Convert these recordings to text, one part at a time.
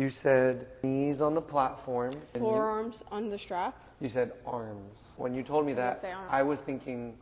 You said knees on the platform. Forearms on the strap. You said arms. When you told me that, I was thinking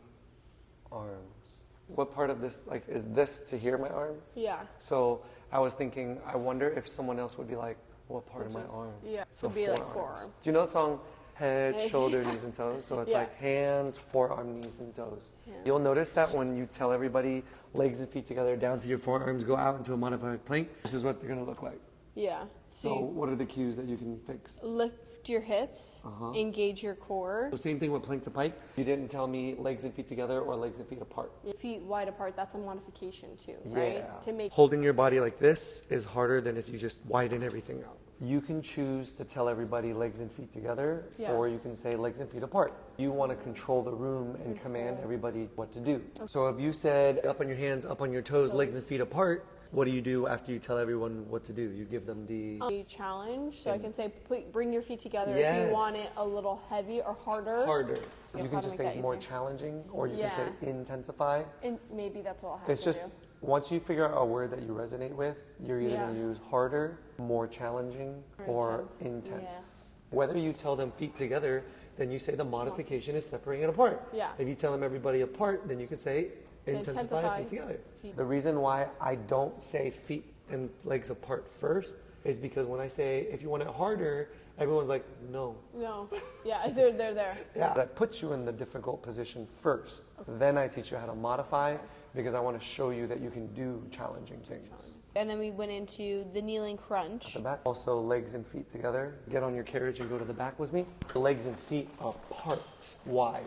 arms. What part of this, like, is this to hear my arm? Yeah. So I was thinking, I wonder if someone else would be like, what part of my arm? Yeah, so be like forearm. Do you know the song Head, Shoulder, Knees, and Toes? So it's like hands, forearm, knees, and toes. Yeah. You'll notice that when you tell everybody legs and feet together down to your forearms, go out into a modified plank, this is what they're going to look like. Yeah. So what are the cues that you can fix? Lift your hips, engage your core. The same thing with plank to pike. You didn't tell me legs and feet together or legs and feet apart. Feet wide apart, that's a modification too, right? To make holding your body like this is harder than if you just widen everything out. You can choose to tell everybody legs and feet together, or you can say legs and feet apart. You want to control the room and command everybody what to do. Okay. So if you said up on your hands, up on your toes, legs and feet apart, what do you do after you tell everyone what to do? You give them the challenge. So I can say, bring your feet together if you want it a little heavy or harder. You can just say more challenging, or you can say intensify. And maybe that's what I'll have to do. It's just, once you figure out a word that you resonate with, you're either going to use harder, more challenging, or intense. Whether you tell them feet together, then you say the modification is separating it apart. If you tell them everybody apart, then you can say intensify feet together. The reason why I don't say feet and legs apart first is because when I say, if you want it harder, everyone's like, no. No. Yeah, they're there. Yeah, that puts you in the difficult position first. Then I teach you how to modify, because I want to show you that you can do challenging things. And then we went into the kneeling crunch. At the back. Also legs and feet together. Get on your carriage and go to the back with me. Legs and feet apart, wide.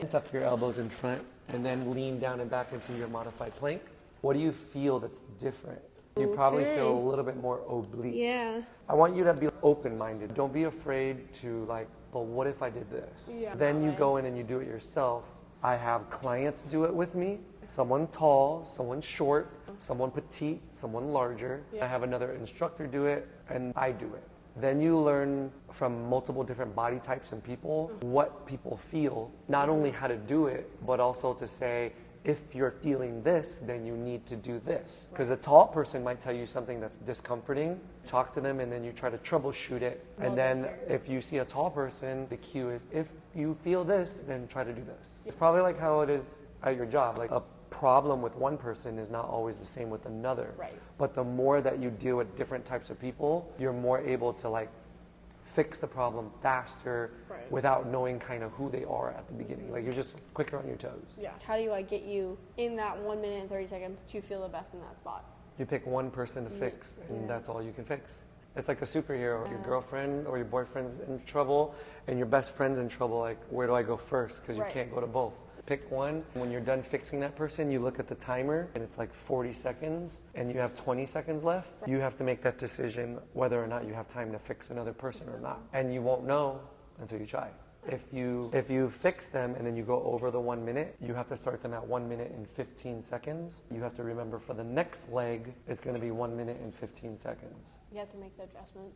Tuck your elbows in front and then lean down and back into your modified plank. What do you feel that's different? You probably feel a little bit more oblique. Yeah. I want you to be open-minded. Don't be afraid to like, well, what if I did this? Then you go in and you do it yourself. I have clients do it with me. Someone tall, someone short, someone petite, someone larger. I have another instructor do it, and I do it. Then you learn from multiple different body types and people what people feel, not only how to do it, but also to say, if you're feeling this, then you need to do this. Because a tall person might tell you something that's discomforting. Talk to them and then you try to troubleshoot it. And then if you see a tall person, the cue is, if you feel this, then try to do this. It's probably like how it is at your job. Like a problem with one person is not always the same with another. But the more that you deal with different types of people, you're more able to like fix the problem faster without knowing kind of who they are at the beginning. Like you're just quicker on your toes. How do I get you in that 1 minute and 30 seconds to feel the best in that spot? You pick one person to fix, and that's all you can fix. It's like a superhero. Your girlfriend or your boyfriend's in trouble and your best friend's in trouble. Like, where do I go first? Because you can't go to both. Pick one. When you're done fixing that person, you look at the timer and it's like 40 seconds and you have 20 seconds left. You have to make that decision whether or not you have time to fix another person or not. And you won't know until you try. If you fix them and then you go over the 1 minute, you have to start them at 1 minute and 15 seconds. You have to remember for the next leg, it's going to be 1 minute and 15 seconds. You have to make the adjustment.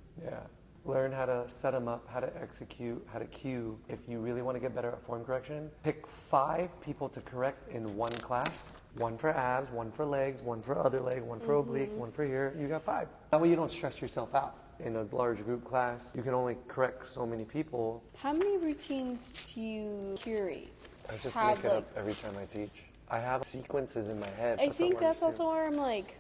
Learn how to set them up, how to execute, how to cue. If you really want to get better at form correction, pick 5 people to correct in one class. 1 for abs, 1 for legs, 1 for other leg, 1 for oblique, 1 for here. You got 5. That way you don't stress yourself out. In a large group class, you can only correct so many people. How many routines do you curate? I just make it up every time I teach. I have sequences in my head. I think that's also where I'm like,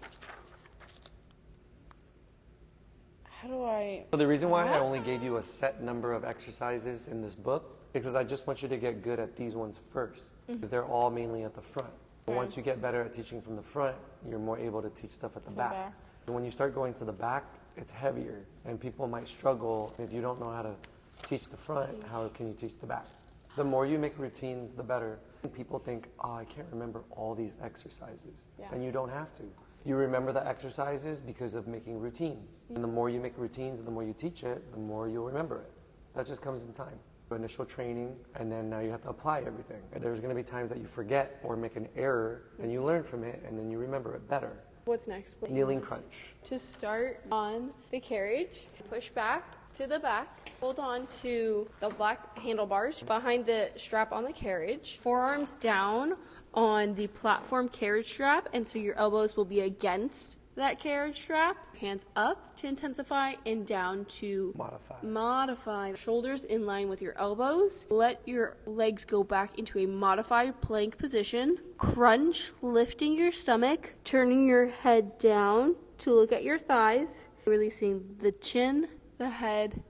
how do I... So the reason why I only gave you a set number of exercises in this book is because I just want you to get good at these ones first. Because they're all mainly at the front. But once you get better at teaching from the front, you're more able to teach stuff at the back. And when you start going to the back, it's heavier. And people might struggle. If you don't know how to teach the front, how can you teach the back? The more you make routines, the better. People think, oh, I can't remember all these exercises. And you don't have to. You remember the exercises because of making routines. And the more you make routines and the more you teach it, the more you'll remember it. That just comes in time. Initial training, and then now you have to apply everything. And there's going to be times that you forget or make an error, and you learn from it, and then you remember it better. What's next? Kneeling crunch. To start on the carriage, push back to the back, hold on to the black handlebars behind the strap on the carriage, forearms down on the platform carriage strap, and so your elbows will be against that carriage strap. Hands up to intensify and down to modify. Shoulders in line with your elbows. Let your legs go back into a modified plank position. Crunch, lifting your stomach, turning your head down to look at your thighs. Releasing the chin, the head,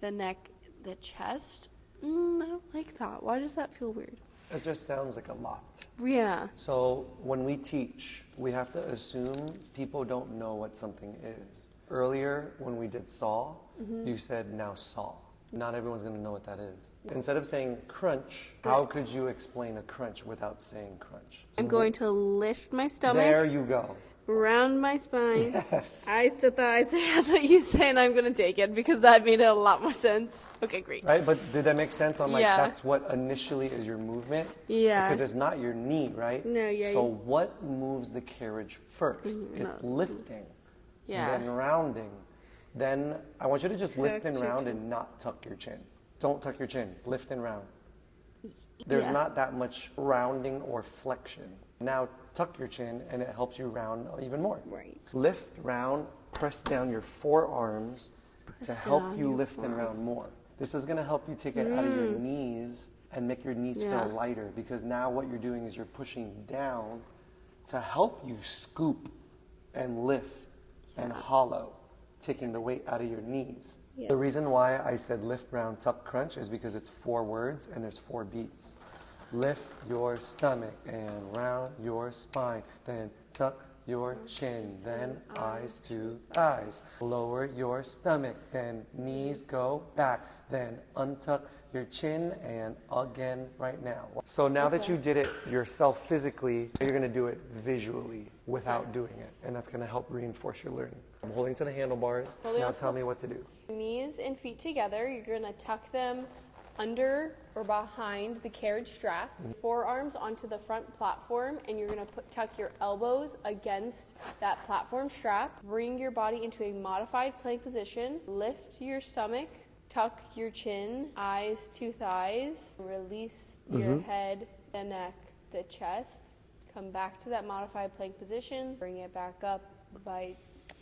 the neck, the chest. I don't like that. Why does that feel weird? It just sounds like a lot. Yeah. So when we teach, we have to assume people don't know what something is. Earlier, when we did saw, you said now saw. Not everyone's going to know what that is. Instead of saying crunch, how could you explain a crunch without saying crunch? I'm going to lift my stomach. There you go. Round my spine. Yes. Eyes to thighs. That's what you say, and I'm going to take it because that made a lot more sense. Okay, great. Right, but did that make sense on like Yeah. that's what initially is your movement? Yeah. Because it's not your knee, right? No, yeah. So what moves the carriage first? It's lifting, Yeah. then rounding. Then I want you to just lift and your round and not tuck your chin. Don't tuck your chin. Lift and round. There's Yeah. not that much rounding or flexion. Now tuck your chin and it helps you round even more. Right. Lift, round, press down your forearms to help down you your lift and round more. This is going to help you take it out of your knees and make your knees Yeah. feel lighter, because now what you're doing is you're pushing down to help you scoop and lift and hollow, taking the weight out of your knees. Yeah. The reason why I said lift, round, tuck, crunch is because it's 4 words and there's 4 beats. Lift your stomach and round your spine, then tuck your chin, then eyes to thighs. Lower your stomach, then knees go back, then untuck your chin, and again right now. So now that you did it yourself physically, you're going to do it visually without doing it, and that's going to help reinforce your learning. I'm holding to the handlebars. Holding Now on tell me what to do. Knees and feet together. You're going to tuck them under or behind the carriage strap. Forearms onto the front platform, and you're going to tuck your elbows against that platform strap. Bring your body into a modified plank position. Lift your stomach. Tuck your chin, eyes to thighs. Release your head, the neck, the chest. Come back to that modified plank position. Bring it back up by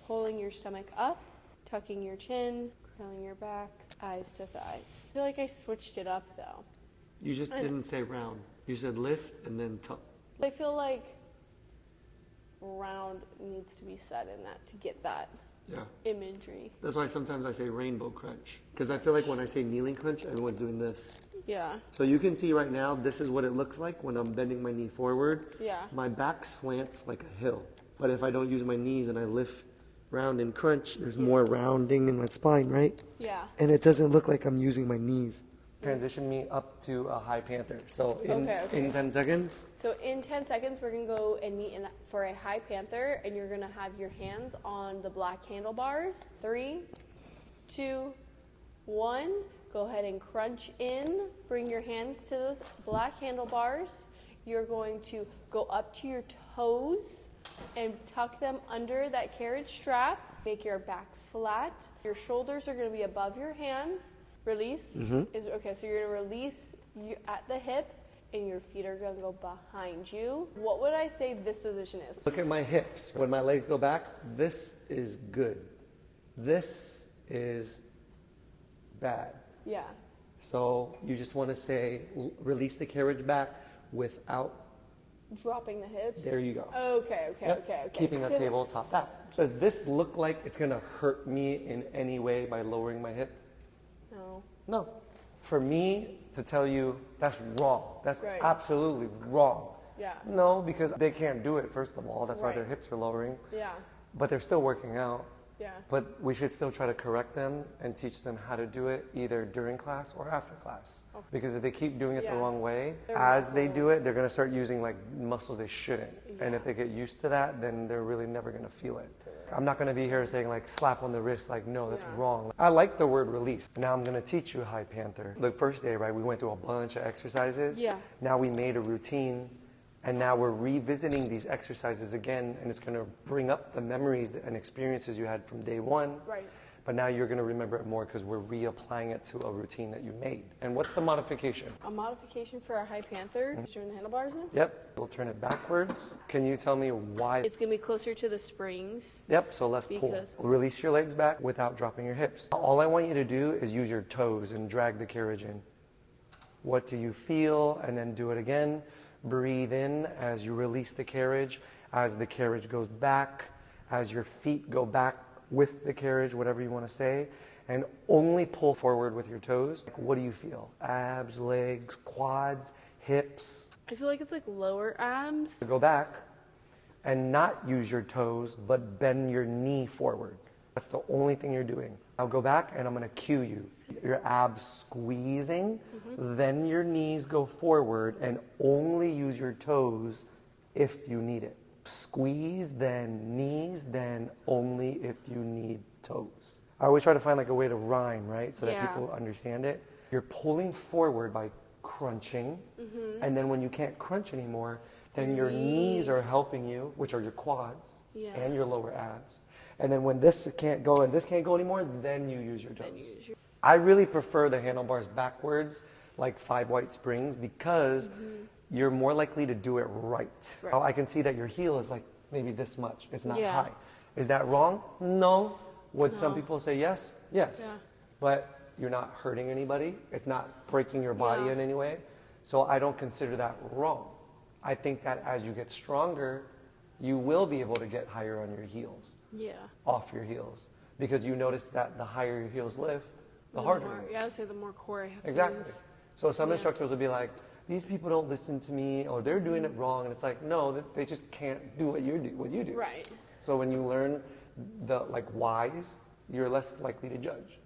pulling your stomach up, tucking your chin, curling your back, eyes to thighs. I feel like I switched it up though. You just didn't say round. You said lift and then tuck. I feel like round needs to be said in that to get that Yeah. imagery. That's why sometimes I say rainbow crunch. Because I feel like when I say kneeling crunch, everyone's doing this. Yeah. So you can see right now, this is what it looks like when I'm bending my knee forward. Yeah. My back slants like a hill. But if I don't use my knees and I lift, round, and crunch, there's more rounding in my spine, right? Yeah. And it doesn't look like I'm using my knees. Transition me up to a high panther. So in 10 seconds. So in 10 seconds, we're going to go and meet for a high panther, and you're going to have your hands on the black handlebars. 3, 2, 1. Go ahead and crunch in. Bring your hands to those black handlebars. You're going to go up to your toes and tuck them under that carriage strap. Make your back flat. Your shoulders are going to be above your hands. Release. Okay, so you're going to release at the hip, and your feet are going to go behind you. What would I say this position is? Look at my hips. When my legs go back, this is good. This is bad. Yeah. So you just want to say, release the carriage back without, Dropping the hips. there you go. Okay. Keeping the tabletop back. Does this look like it's going to hurt me in any way by lowering my hip? No. No. For me to tell you that's wrong. That's Right. absolutely wrong. Yeah. No, because they can't do it, first of all. That's why Right. their hips are lowering. Yeah. But they're still working out. Yeah. But we should still try to correct them and teach them how to do it either during class or after class. Okay. Because if they keep doing it the Yeah. wrong way, Their as they do muscles. it, they're going to start using like muscles they shouldn't. And if they get used to that, then they're really never going to feel it. I'm not going to be here saying like slap on the wrist, like no, that's Yeah. wrong. I like the word release. Now I'm going to teach you high panther. The first day, right, we went through a bunch of exercises. Yeah. Now we made a routine. And now we're revisiting these exercises again, and it's going to bring up the memories and experiences you had from day one. Right. but now you're going to remember it more because we're reapplying it to a routine that you made. And what's the modification? A modification for our high panther. Turn the handlebars in. Yep, we'll turn it backwards. Can you tell me why? It's going to be closer to the springs. Yep, so less pull. Release your legs back without dropping your hips. All I want you to do is use your toes and drag the carriage in. What do you feel? And then do it again. Breathe in as you release the carriage, as the carriage goes back, as your feet go back with the carriage, whatever you want to say, and only pull forward with your toes. What do you feel? Abs, legs, quads, hips. I feel like it's like lower abs. Go back and not use your toes, but bend your knee forward. That's the only thing you're doing. I'll go back and I'm going to cue you. Your abs squeezing, then your knees go forward and only use your toes if you need it. Squeeze, then knees, then only if you need toes. I always try to find like a way to rhyme, right? So that people understand it. You're pulling forward by crunching, and then when you can't crunch anymore, then your knees are helping you, which are your quads and your lower abs. And then when this can't go and this can't go anymore, then you use your toes. I really prefer the handlebars backwards, like 5 white springs, because you're more likely to do it right. I can see that your heel is like maybe this much. It's not high. Is that wrong? No. Would some people say yes? Yes. Yeah. But you're not hurting anybody. It's not breaking your body in any way. So I don't consider that wrong. I think that as you get stronger, you will be able to get higher on your heels. Yeah. Off your heels. Because you notice that the higher your heels lift, the harder it is. Yeah, I would say the more core I have Exactly. to use. So some instructors will be like, these people don't listen to me, or they're doing it wrong. And it's like, no, they just can't do what you do. Right. So when you learn the whys, you're less likely to judge.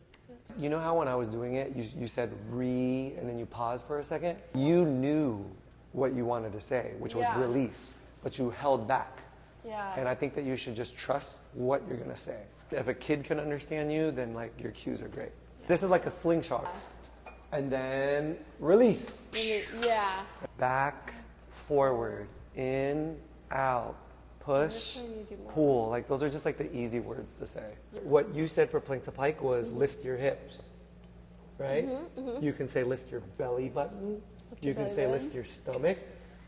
You know how when I was doing it, you said re, and then you paused for a second? You knew what you wanted to say, which was release, but you held back. Yeah. And I think that you should just trust what you're going to say. If a kid can understand you, then like your cues are great. Yeah. This is like a slingshot. And then release. Yeah. Back, forward, in, out, push, pull. Like those are just like the easy words to say. What you said for plank to pike was lift your hips, right? You can say lift your belly button. You can say lift your stomach.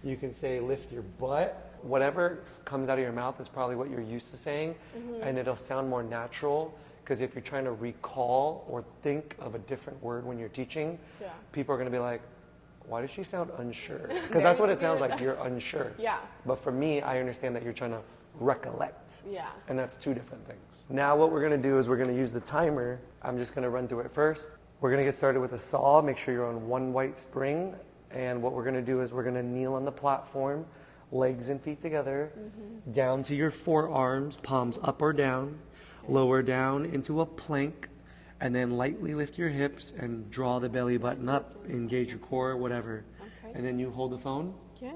You can say lift your butt. Whatever comes out of your mouth is probably what you're used to saying, and it'll sound more natural. Because if you're trying to recall or think of a different word when you're teaching, people are going to be like, why does she sound unsure? Because that's what it sounds like, you're unsure. Yeah. But for me, I understand that you're trying to recollect. Yeah. And that's two different things. Now what we're going to do is we're going to use the timer. I'm just going to run through it first. We're going to get started with a saw. Make sure you're on 1 white spring. And what we're going to do is we're going to kneel on the platform, legs and feet together, down to your forearms, palms up or down. Lower down into a plank, and then lightly lift your hips and draw the belly button up, engage your core, whatever. Okay. And then you hold the phone. Okay.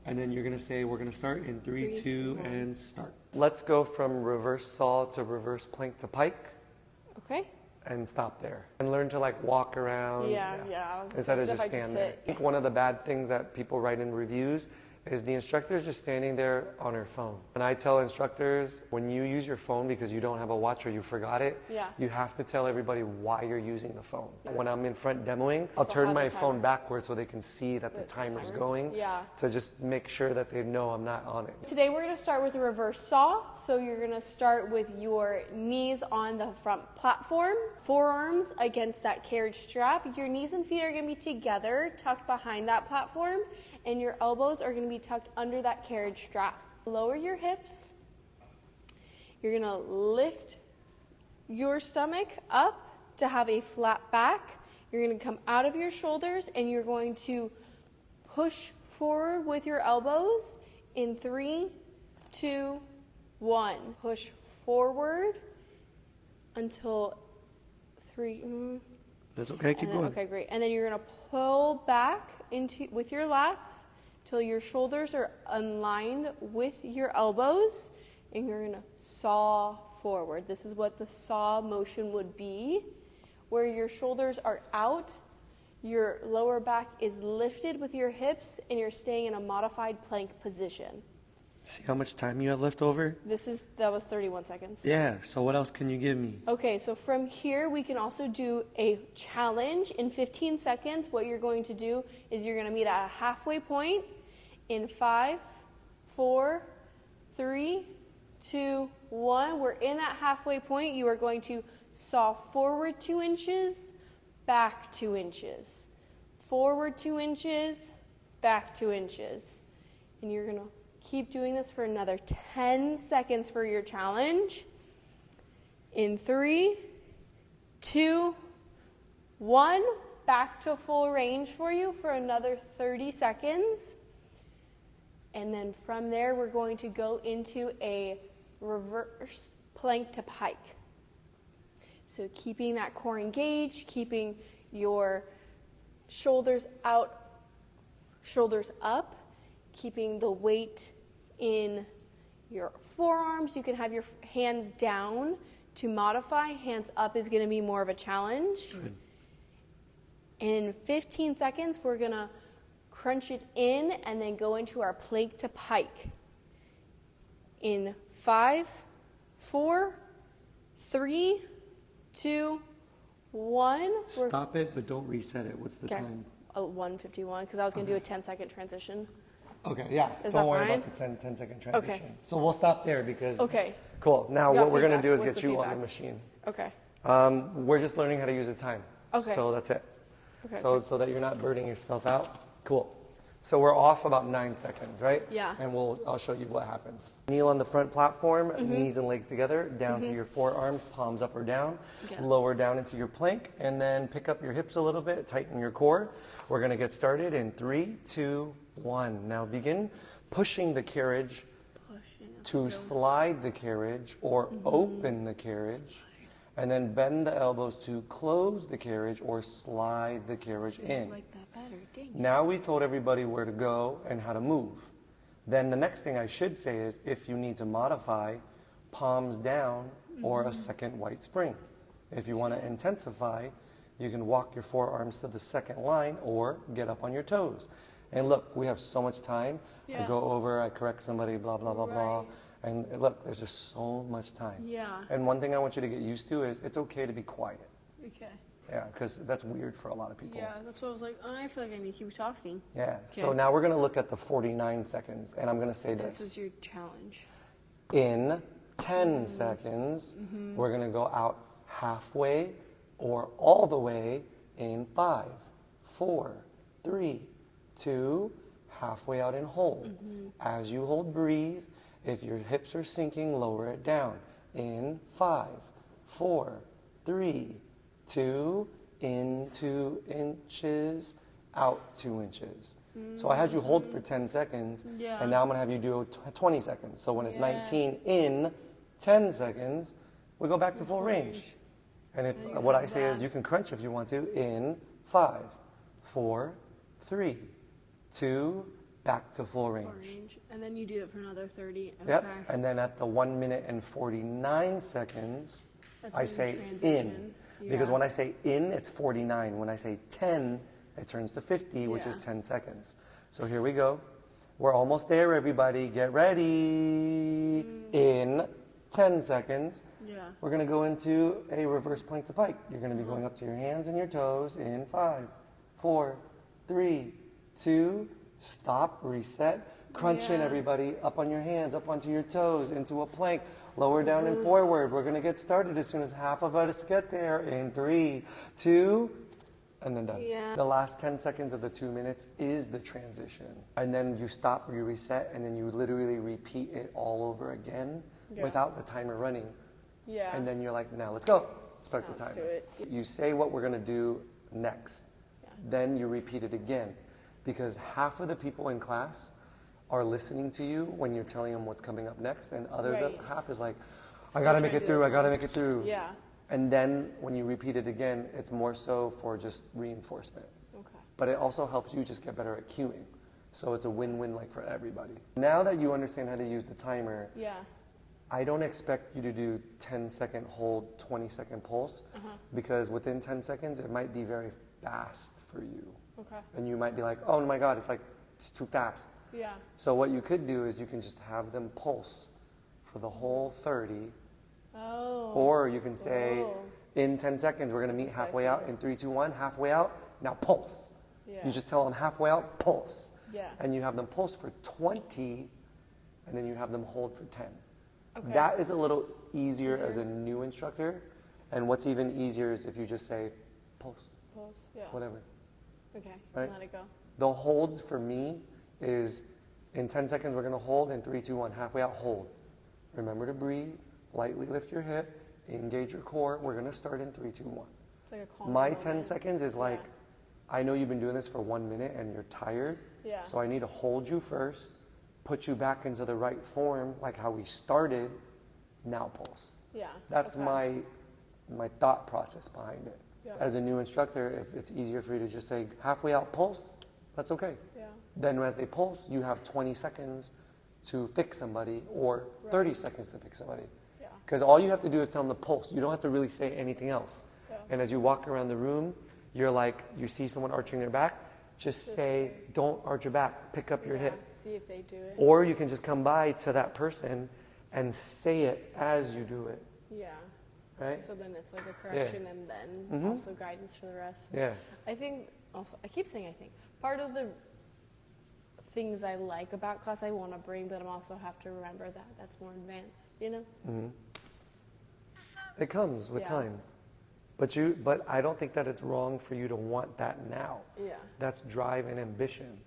And then you're going to say, we're going to start in 3, 2, and start. Let's go from reverse saw to reverse plank to pike. Okay. And stop there. And learn to like walk around. Instead of just stand there. I think one of the bad things that people write in reviews is the instructor's just standing there on her phone. And I tell instructors, when you use your phone because you don't have a watch or you forgot it, you have to tell everybody why you're using the phone. When I'm in front demoing, I'll turn my phone backwards so they can see that the timer's going, to just make sure that they know I'm not on it. Today we're going to start with a reverse saw. So you're going to start with your knees on the front platform, forearms against that carriage strap. Your knees and feet are going to be together, tucked behind that platform, and your elbows are going to be tucked under that carriage strap. Lower your hips. You're going to lift your stomach up to have a flat back. You're going to come out of your shoulders and you're going to push forward with your elbows in 3, 2, 1. Push forward until 3. That's okay, keep going. Okay, great. And then you're going to pull back into with your lats till your shoulders are aligned with your elbows, and you're going to saw forward. This is what the saw motion would be, where your shoulders are out, your lower back is lifted with your hips, and you're staying in a modified plank position. See how much time you have left over? That was 31 seconds. Yeah, so what else can you give me? Okay, so from here we can also do a challenge in 15 seconds. What you're going to do is you're going to meet at a halfway point in 5, 4, 3, 2, 1. We're in that halfway point. You are going to saw forward 2 inches, back 2 inches. Forward 2 inches, back 2 inches. And you're going to keep doing this for another 10 seconds for your challenge. In 3, 2, 1, back to full range for you for another 30 seconds. And then from there, we're going to go into a reverse plank to pike. So keeping that core engaged, keeping your shoulders out, shoulders up, keeping the weight in your forearms. You can have your hands down to modify. Hands up is going to be more of a challenge. Good. In 15 seconds, we're going to crunch it in and then go into our plank to pike. In 5, 4, 3, 2, 1. Stop it, but don't reset it. What's the time? 1:51, because I was going to do a 10-second transition. Okay, yeah. Is Don't that worry fine? about the 10-second transition. Okay. So we'll stop there because... Okay. Cool. Now You got what we're going to feedback. do is What's get the you on the feedback? machine. Okay. We're just learning how to use the time. Okay. So that's it. Okay. So that you're not burning yourself out. Cool. So we're off about 9 seconds, right? Yeah. And I'll show you what happens. Kneel on the front platform, knees and legs together, down to your forearms, palms up or down, Yeah. lower down into your plank, and then pick up your hips a little bit, tighten your core. We're going to get started in 3, 2, 1. Now begin pushing the carriage to slide the carriage or open the carriage, and then bend the elbows to close the carriage or slide the carriage in. Like that better, dang. Now we told everybody where to go and how to move. Then the next thing I should say is if you need to modify, palms down or a second white spring. If you want to intensify, you can walk your forearms to the second line or get up on your toes. And look, we have so much time. Yeah. I go over, I correct somebody, blah, blah, blah, blah. Right. And look, there's just so much time. Yeah. And one thing I want you to get used to is it's okay to be quiet. Okay. Yeah, because that's weird for a lot of people. Yeah, that's what I was like, I feel like I need to keep talking. Yeah. So Okay. now we're going to look at the 49 seconds, and I'm going to say This is this. your challenge. In 10 seconds, we're going to go out halfway or all the way in 5, 4, 3, 2, halfway out and hold. As you hold, breathe. If your hips are sinking, lower it down. In 5, 4, 3, 2, in 2 inches, out 2 inches. So I had you hold for 10 seconds, Yeah. and now I'm going to have you do 20 seconds. So when it's Yeah. 19 in 10 seconds, we go back to full range. And if There you what have I say is that. you can crunch if you want to in 5, 4, 3, 2, back to full range. Range. And then you do it for another 30. Okay. Yep. And then at the 1 minute and 49 seconds, That's I when you say in. transition. Because Yeah. when I say in, it's 49. When I say 10, it turns to 50, which is Yeah. 10 seconds. So here we go. We're almost there, everybody. Get ready. In 10 seconds, Yeah. we're going to go into a reverse plank to pike. You're going to be going up to your hands and your toes in 5, 4, 3, 2, stop, reset. Crunch in, Yeah. everybody. Up on your hands, up onto your toes, into a plank. Lower down and forward. We're going to get started as soon as half of us get there in 3, 2, and then done. Yeah. The last 10 seconds of the 2 minutes is the transition. And then you stop, you reset, and then you literally repeat it all over again Yeah. without the timer running. Yeah. And then you're like, now let's go. Start Now the let's timer. do it. You say what we're going to do next. Yeah. Then you repeat it again. Because half of the people in class are listening to you when you're telling them what's coming up next, and Right. half is like, Still I got to trying make to it do through, this I got to one. make it through. Yeah. And then when you repeat it again, it's more so for just reinforcement. Okay. But it also helps you just get better at cueing. So it's a win-win like for everybody. Now that you understand how to use the timer, Yeah. I don't expect you to do 10-second hold, 20-second pulse, because within 10 seconds, it might be very fast for you. Okay. And you might be like, oh my God, it's too fast. Yeah. So what you could do is you can just have them pulse for the whole 30. Oh. Or you can say, Oh. in 10 seconds, we're going to meet halfway out. In 3, 2, 1, halfway out. Now pulse. Yeah. You just tell them halfway out, pulse. Yeah. And you have them pulse for 20, and then you have them hold for 10. Okay. That is a little easier as a new instructor. And what's even easier is if you just say, pulse, Pulse. Yeah. whatever. Okay. Right? Let it go. The holds for me is in 10 seconds, we're going to hold. In 3, 2, 1, halfway out, hold. Remember to breathe. Lightly lift your hip. Engage your core. We're going to start in 3, 2, 1. It's like a calm My moment. 10 seconds is like, I know you've been doing this for 1 minute and you're tired. Yeah. So I need to hold you first, put you back into the right form, like how we started. Now pulse. Yeah. That's okay. my thought process behind it. Yeah. As a new instructor, if it's easier for you to just say halfway out pulse, that's okay. Yeah. Then as they pulse, you have 20 seconds to fix somebody or 30 seconds to fix somebody. Yeah. Because all you have to do is tell them to pulse. You don't have to really say anything else. Yeah. And as you walk around the room, you're like, you see someone arching their back, just say, don't arch your back, pick up your hip. See if they do it. Or you can just come by to that person and say it as you do it, Yeah. right? So then it's like a correction and then also guidance for the rest. Yeah. I think also, I keep saying I think, part of the things I like about class I want to bring, but I also have to remember that that's more advanced, you know? Mm-hmm. It comes with Yeah. time. But I don't think that it's wrong for you to want that now. Yeah. That's drive and ambition.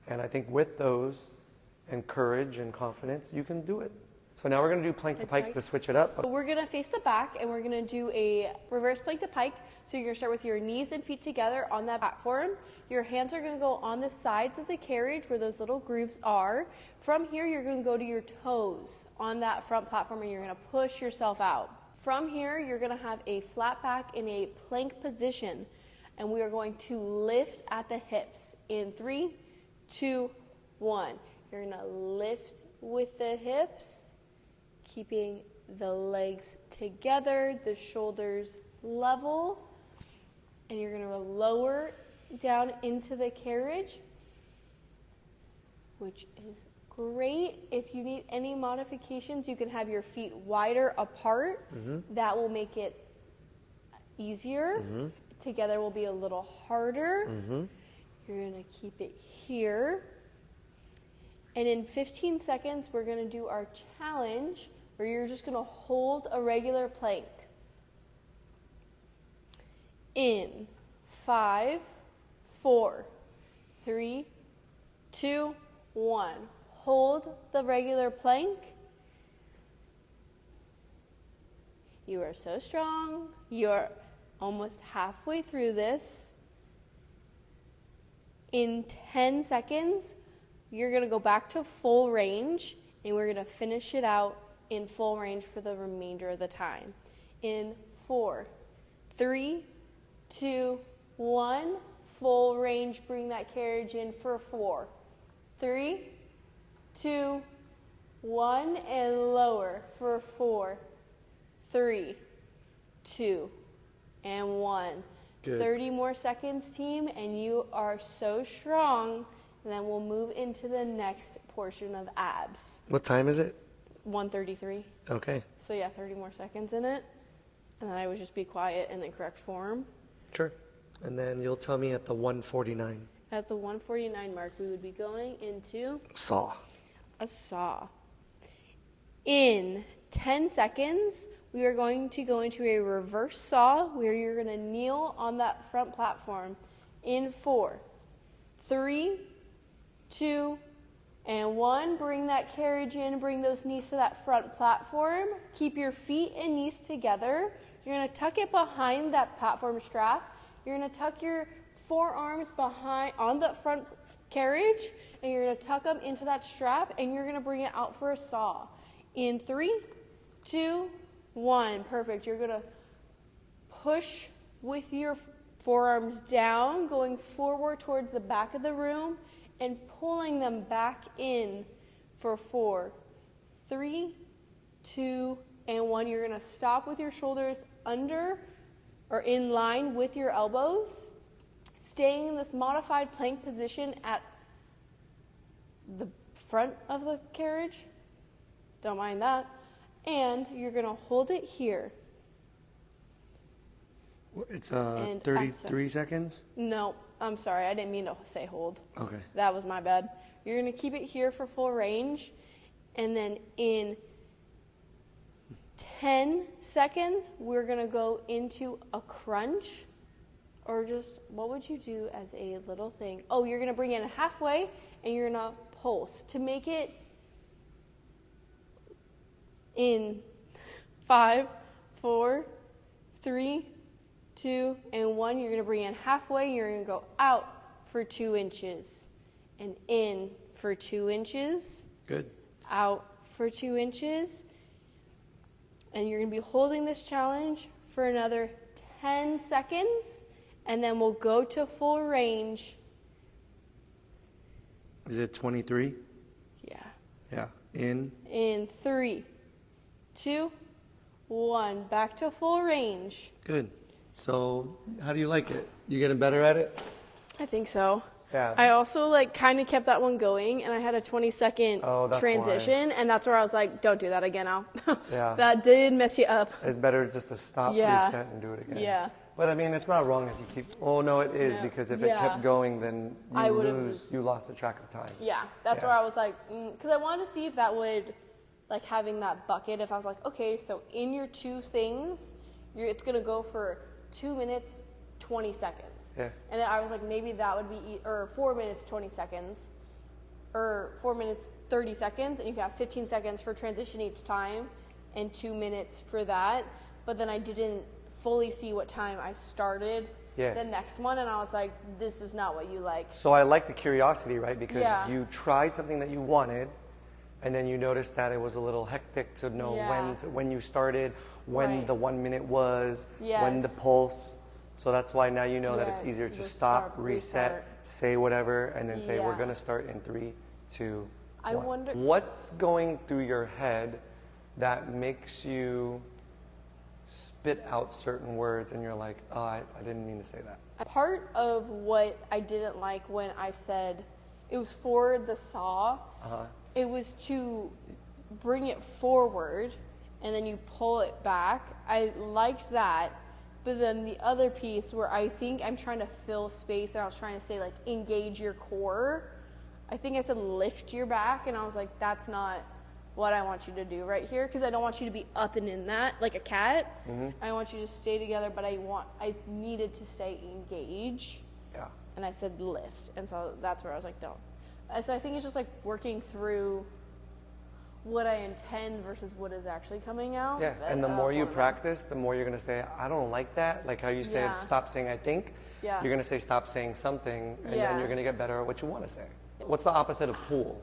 And I think with those and courage and confidence, you can do it. So now we're going to do plank to pike to switch it up. We're going to face the back and we're going to do a reverse plank to pike. So you're going to start with your knees and feet together on that platform. Your hands are going to go on the sides of the carriage where those little grooves are. From here, you're going to go to your toes on that front platform and you're going to push yourself out. From here, you're going to have a flat back in a plank position. And we are going to lift at the hips in 3, 2, 1. You're going to lift with the hips, keeping the legs together, the shoulders level, and you're going to lower down into the carriage, which is great. If you need any modifications, you can have your feet wider apart. That will make it easier. Together will be a little harder. You're going to keep it here. And in 15 seconds, we're going to do our challenge where you're just going to hold a regular plank. In 5, 4, 3, 2, 1. Hold the regular plank. You are so strong. You're almost halfway through this. In 10 seconds, you're going to go back to full range, and we're going to finish it out in full range for the remainder of the time. In 4, 3, 2, 1, full range. Bring that carriage in for 4, 3, 2, 1, and lower for 4, 3, 2, and 1. Good. 30 more seconds, team, and you are so strong. And then we'll move into the next portion of abs. What time is it? 1:33. Okay. So yeah, 30 more seconds in it. And then I would just be quiet and then correct form. Sure. And then you'll tell me at the 149. At the 149 mark, we would be going into Saw. a saw. In 10 seconds, we are going to go into a reverse saw where you're going to kneel on that front platform. In 4, 3, 2, and 1. Bring that carriage in. Bring those knees to that front platform. Keep your feet and knees together. You're going to tuck it behind that platform strap. You're going to tuck your forearms behind on the front carriage, and you're going to tuck them into that strap, and you're going to bring it out for a saw. In 3, 2, 1. Perfect. You're going to push with your forearms down, going forward towards the back of the room, and pulling them back in for 4, 3, 2, and 1. You're going to stop with your shoulders under or in line with your elbows, staying in this modified plank position at the front of the carriage. Don't mind that. And you're going to hold it here. It's 33 seconds? No, I'm sorry. I didn't mean to say hold. Okay. That was my bad. You're going to keep it here for full range. And then in 10 seconds, we're going to go into a crunch. Or just, what would you do as a little thing? Oh, you're going to bring it halfway, and you're going to pulse to make it in 5, 4, 3, 2, and 1. You're going to bring it halfway, and you're going to go out for 2 inches, and in for 2 inches. Good. Out for 2 inches. And you're going to be holding this challenge for another 10 seconds. And then we'll go to full range. Is it 23? Yeah. Yeah. In 3, 2, 1. Back to full range. Good. So, how do you like it? You getting better at it? I think so. Yeah. I also kind of kept that one going, and I had a 20-second transition, and that's where I was like, don't do that again, Al. Yeah. That did mess you up. It's better just to stop, reset, and do it again. Yeah. But I mean, it's not wrong if you keep. Oh no, it is because if it kept going, then you lost the track of time. Yeah, that's where I was like, because I wanted to see if that would, having that bucket. If I was like, okay, so in your 2 things, it's gonna go for 2 minutes, 20 seconds. Yeah. And I was like, maybe that would be, or 4 minutes, 20 seconds, or 4 minutes, 30 seconds, and you can have 15 seconds for transition each time, and 2 minutes for that. But then I didn't fully see what time I started the next one, and I was like, this is not what you like. So I like the curiosity, right? Because you tried something that you wanted, and then you noticed that it was a little hectic to know when you started, when the 1 minute was, when the pulse. So that's why now you know that it's easier to stop, reset, say whatever, and then say we're going to start in 3, 2, 1. I wonder what's going through your head that makes you spit out certain words and you're like, oh, I didn't mean to say that. Part of what I didn't like when I said it was for the saw, it was to bring it forward and then you pull it back. I liked that. But then the other piece where I think I'm trying to fill space and I was trying to say engage your core. I think I said lift your back, and I was like, that's not what I want you to do right here, because I don't want you to be up and in that like a cat. I want you to stay together, but I needed to say engage. Yeah. And I said lift, and so that's where I was like, don't. So I think it's just working through what I intend versus what is actually coming out. Yeah, and the more you practice, the more you're going to say, I don't like that. Like how you said, stop saying I think. Yeah. You're going to say stop saying something, and then you're going to get better at what you want to say. What's the opposite of pull?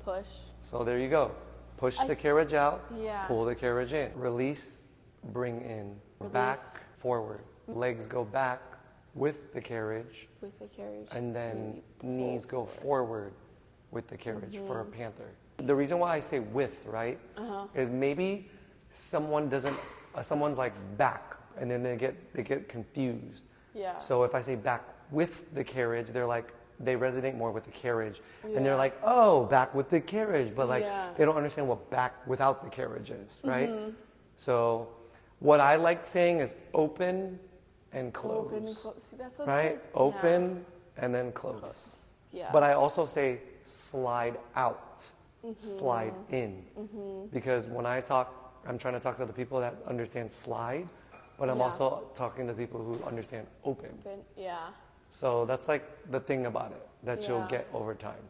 Push. So there you go. Push the carriage out, Yeah. pull the carriage in. Release, bring in. Back, forward. Legs go back with the carriage. With the carriage. And then knees go forward with the carriage for a panther. The reason why I say with, right, is maybe someone's like back, and then they get confused. Yeah. So if I say back with the carriage, they're like, they resonate more with the carriage, and they're like, oh, back with the carriage, but they don't understand what back without the carriage is, right? So what I like saying is open and close. Open and close. See, that's right? Open and then close. Yeah. But I also say slide out, slide in, because when I talk, I'm trying to talk to the people that understand slide, but I'm also talking to people who understand open. Yeah. So that's like the thing about it that you'll get over time.